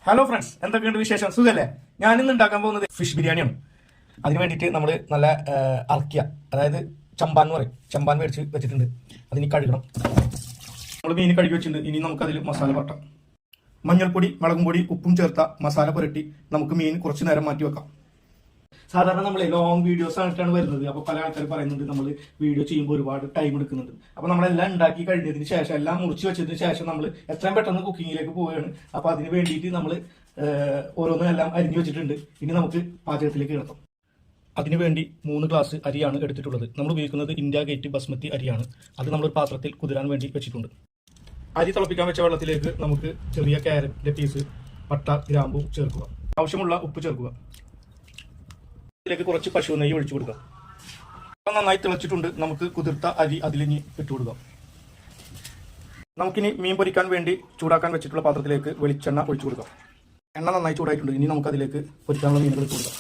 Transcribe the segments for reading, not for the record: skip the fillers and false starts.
Hello friends, എന്തൊക്കെയുണ്ട് വിശേഷം? സുഖല്ലേ? ഞാനിന്ന് ഉണ്ടാക്കാൻ പോകുന്നത് ഫിഷ് ബിരിയാണിയാണ്. അതിന് വേണ്ടിയിട്ട് നമ്മൾ നല്ല അറക്കിയ, അതായത് ചമ്പാൻ എന്ന് പറയും, ചമ്പാൻ മേടിച്ച് വെച്ചിട്ടുണ്ട്. അതിന് കഴുകണം. നമ്മൾ മീൻ കഴുകി വെച്ചിട്ടുണ്ട്. ഇനി നമുക്കതിൽ മസാല പറ്റാം. മഞ്ഞൾപ്പൊടി, മുളകും പൊടി, ഉപ്പും ചേർത്ത മസാല പുരട്ടി നമുക്ക് മീൻ കുറച്ച് നേരം മാറ്റി വെക്കാം. സാധാരണ നമ്മൾ ലോങ് വീഡിയോസ് ആയിട്ടാണ് വരുന്നത്. അപ്പോൾ പല ആൾക്കാർ പറയുന്നുണ്ട് നമ്മൾ വീഡിയോ ചെയ്യുമ്പോൾ ഒരുപാട് ടൈം എടുക്കുന്നുണ്ട്. അപ്പോൾ നമ്മളെല്ലാം ഉണ്ടാക്കി കഴിഞ്ഞതിന് ശേഷം, എല്ലാം മുറിച്ച് വെച്ചതിന് ശേഷം നമ്മൾ എത്രയും പെട്ടെന്ന് കുക്കിങ്ങിലേക്ക് പോവുകയാണ്. അപ്പോൾ അതിന് വേണ്ടിയിട്ട് നമ്മൾ ഓരോന്നും എല്ലാം അരിഞ്ഞു വെച്ചിട്ടുണ്ട്. ഇനി നമുക്ക് പാചകത്തിലേക്ക് കിടക്കാം. അതിനുവേണ്ടി 3 ഗ്ലാസ് അരിയാണ് എടുത്തിട്ടുള്ളത്. നമ്മൾ ഉപയോഗിക്കുന്നത് ഇന്ത്യ ഗേറ്റ് ബസ്മതി അരിയാണ്. അത് നമ്മളൊരു പാത്രത്തിൽ കുതിരാൻ വേണ്ടി വെച്ചിട്ടുണ്ട്. അരി തിളപ്പിക്കാൻ വെച്ച വെള്ളത്തിലേക്ക് നമുക്ക് ചെറിയ ക്യാരറ്റിന്റെ പീസ്, പട്ട, ഗ്രാമ്പു ചേർക്കുക. ആവശ്യമുള്ള ഉപ്പ് ചേർക്കുക. ഇതിലേക്ക് കുറച്ച് പശു നെയ്യ് ഒഴിച്ചു കൊടുക്കാം. നന്നായി തിളച്ചിട്ടുണ്ട്. നമുക്ക് കുതിർത്ത അരി അതിലിഞ്ഞ് ഇട്ട് കൊടുക്കാം. നമുക്കിനി മീൻ പൊരിക്കാൻ വേണ്ടി ചൂടാക്കാൻ വെച്ചിട്ടുള്ള പാത്രത്തിലേക്ക് വെളിച്ചെണ്ണ ഒഴിച്ചു കൊടുക്കാം. എണ്ണ നന്നായി ചൂടായിട്ടുണ്ട്. ഇനി നമുക്ക് അതിലേക്ക് പൊരിക്കാനുള്ള മീനുകൾ ഇട്ട് കൊടുക്കാം.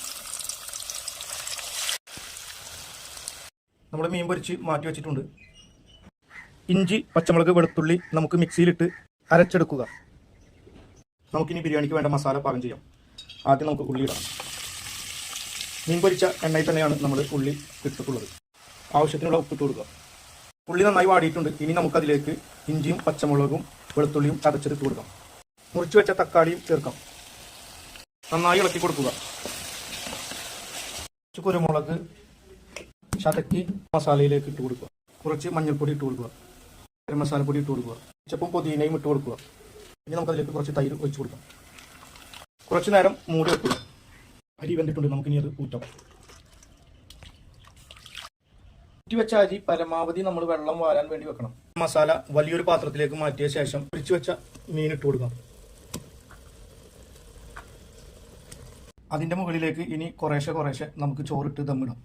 നമ്മൾ മീൻ പൊരിച്ച് മാറ്റി വെച്ചിട്ടുണ്ട്. ഇഞ്ചി, പച്ചമുളക്, വെളുത്തുള്ളി നമുക്ക് മിക്സിയിലിട്ട് അരച്ചെടുക്കുക. നമുക്കിനി ബിരിയാണിക്ക് വേണ്ട മസാല പാകം ചെയ്യാം. ആദ്യം നമുക്ക് ഉള്ളി ഇടാം. മീൻ പൊരിച്ച എണ്ണയിൽ തന്നെയാണ് നമ്മൾ ഉള്ളി ഇട്ടിട്ടുള്ളത്. ആവശ്യത്തിനുള്ള ഉപ്പിട്ട് കൊടുക്കുക. ഉള്ളി നന്നായി വാടിയിട്ടുണ്ട്. ഇനി നമുക്കതിലേക്ക് ഇഞ്ചിയും പച്ചമുളകും വെളുത്തുള്ളിയും ചതച്ചെടുത്ത് കൊടുക്കാം. മുറിച്ച് വെച്ച തക്കാളിയും ചേർക്കാം. നന്നായി ഇളക്കി കൊടുക്കുക. കുറച്ച് കുരുമുളക് ചതക്കി മസാലയിലേക്ക് ഇട്ട് കൊടുക്കുക. കുറച്ച് മഞ്ഞൾപ്പൊടി ഇട്ട് കൊടുക്കുക. ഗരം മസാലപ്പൊടി ഇട്ട് കൊടുക്കുക. ചപ്പും പുതിനയും ഇട്ട് കൊടുക്കുക. ഇനി നമുക്കതിലേക്ക് കുറച്ച് തൈര് ഒഴിച്ചു കൊടുക്കാം. കുറച്ച് നേരം മൂടി വെക്കുക. അരി വെന്തിട്ടുണ്ട്. നമുക്കിനി അത് ഊറ്റാം. ഊറ്റി വെച്ച അരി പരമാവധി നമ്മൾ വെള്ളം വാരാൻ വേണ്ടി വെക്കണം. മസാല വലിയൊരു പാത്രത്തിലേക്ക് മാറ്റിയ ശേഷം പൊരിച്ചു വെച്ച മീൻ ഇട്ട് കൊടുക്കാം. അതിന്റെ മുകളിലേക്ക് ഇനി കുറേശ്ശെ നമുക്ക് ചോറിട്ട് ദമ്മിടാം.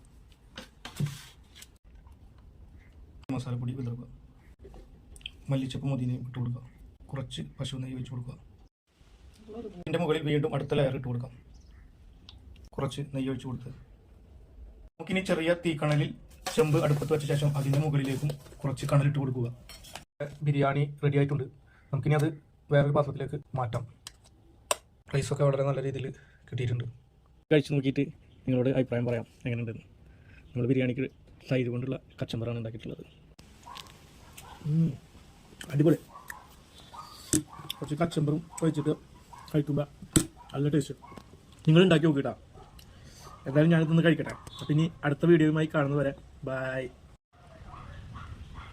മസാലപ്പൊടി വിതറുക. മല്ലിച്ചപ്പ് മുതിനയും ഇട്ട് കൊടുക്കുക. കുറച്ച് പശു നെയ്യ് വെച്ച് കൊടുക്കുക. അതിന്റെ മുകളിൽ വീണ്ടും അടുത്ത ലെയർ ഇട്ട് കൊടുക്കാം. കുറച്ച് നെയ്യ് ഒഴിച്ചു കൊടുത്ത് നമുക്കിനി ചെറിയ തീക്കണലിൽ ചെമ്പ് അടുപ്പത്ത് വെച്ച ശേഷം അതിൻ്റെ മുകളിലേക്കും കുറച്ച് കണലിട്ട് കൊടുക്കുക. ബിരിയാണി റെഡി ആയിട്ടുണ്ട്. നമുക്കിനി അത് വേറൊരു പാത്രത്തിലേക്ക് മാറ്റാം. റൈസൊക്കെ വളരെ നല്ല രീതിയിൽ കിട്ടിയിട്ടുണ്ട്. കഴിച്ച് നോക്കിയിട്ട് നിങ്ങളോട് അഭിപ്രായം പറയാം എങ്ങനെയുണ്ടെന്ന്. നമ്മൾ ബിരിയാണിക്ക് തൈര് കൊണ്ടുള്ള കച്ചമ്പറാണ് ഉണ്ടാക്കിയിട്ടുള്ളത്. അടിപൊളി. കുറച്ച് കച്ചമ്പറും ഒഴിച്ചിട്ട് കഴിക്കുമ്പോൾ നല്ല ടേസ്റ്റ്. നിങ്ങൾ ഉണ്ടാക്കി നോക്കിയിട്ടാ. എന്തായാലും ഞാനിതൊന്ന് കഴിക്കട്ടെ. അപ്പം ഇനി അടുത്ത വീഡിയോയുമായി കാണുന്നവരെ ബൈ.